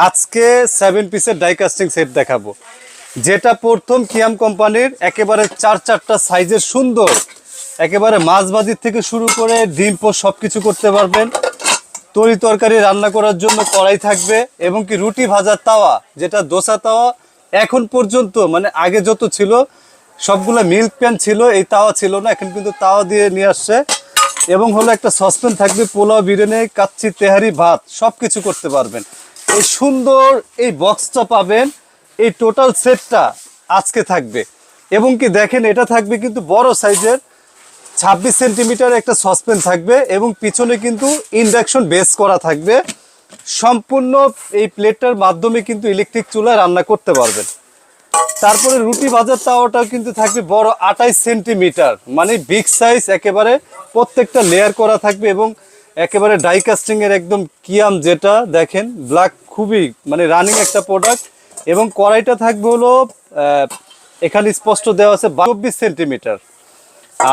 আজকে 7 পিসের die casting set দেখাবো, যেটা প্রথম কিয়াম কোম্পানির একেবারে চারটা সাইজের সুন্দর, একেবারে মাছ ভাজির থেকে শুরু করে ডিম পোস্ট সবকিছু করতে পারবেন। তরি তরকারি রান্না করার জন্য কড়াই থাকবে এবং কি রুটি ভাজার তাওয়া, যেটা দোসা তাওয়া এখন পর্যন্ত মানে আগে যত ছিল সবগুলো মিল্ক প্যান ছিল, এই তাওয়া ছিল না, এখন কিন্তু তাওয়া দিয়ে নিয়ে আসছে। এবং হলো একটা সসপ্যান থাকবে, পোলাও, বিরিয়ানি, কাচ্চি, তেহারি, ভাত সবকিছু করতে পারবেন। এই সুন্দর এই বক্সটা পাবেন, এই টোটাল সেটটা আজকে থাকবে। এবং কি দেখেন, এটা থাকবে কিন্তু বড় সাইজের 26 সেন্টিমিটার একটা সসপ্যান থাকবে এবং পিছনে কিন্তু ইন্ডাকশন বেস করা থাকবে। সম্পূর্ণ এই প্লেটটার মাধ্যমে কিন্তু ইলেকট্রিক চুলায় রান্না করতে পারবেন। তারপরে রুটি ভাজার তাওয়াটাও কিন্তু থাকবে বড় 28 সেন্টিমিটার, মানে বিগ সাইজ, একেবারে প্রত্যেকটা লেয়ার করা থাকবে এবং একেবারে ডাই কাস্টিং এর একদম কিয়াম, যেটা দেখেন ব্ল্যাক, খুবই মানে রানিং একটা প্রোডাক্ট। এবং কড়াইটা থাকবে হলো এখানে স্পষ্ট দেওয়া আছে 24 সেন্টিমিটার।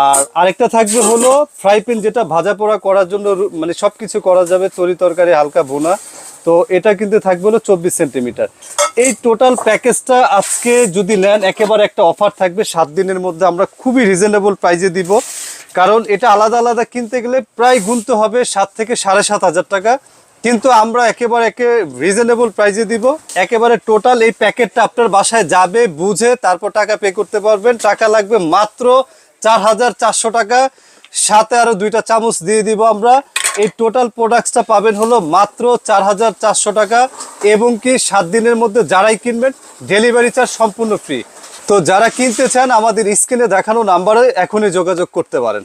আর আরেকটা থাকবে হলো ফ্রাই প্যান, যেটা ভাজা পোড়া করার জন্য মানে সবকিছু করা যাবে, তরি তরকারি, হালকা ভুনা। তো এটা কিন্তু থাকবে হলো 24 সেন্টিমিটার। এই টোটাল প্যাকেজটা আজকে যদি নেন, একেবারে একটা অফার থাকবে 7 দিনের মধ্যে। আমরা খুবই রিজনেবল প্রাইজে দিব, কারণ এটা আলাদা আলাদা কিনতে গেলে প্রায় গুনতে হবে 7 থেকে 7,500 টাকা, কিন্তু আমরা একেবারে রিজনেবল প্রাইজে দিব। একেবারে টোটাল এই প্যাকেটটা আপনার বাসায় যাবে, বুঝে তারপর টাকা পে করতে পারবেন। টাকা লাগবে মাত্র 4,400 টাকা, সাথে আরো 2টা চামচ দিয়ে দিব আমরা। এই টোটাল প্রোডাক্টসটা পাবেন হলো মাত্র 4,400 টাকা। এবং কি 7 দিনের মধ্যে যারাই কিনবেন ডেলিভারি চার্জ সম্পূর্ণ ফ্রি। তো যারা কিনতে চান আমাদের স্ক্রিনে দেখানো নাম্বারে এখনই যোগাযোগ করতে পারেন।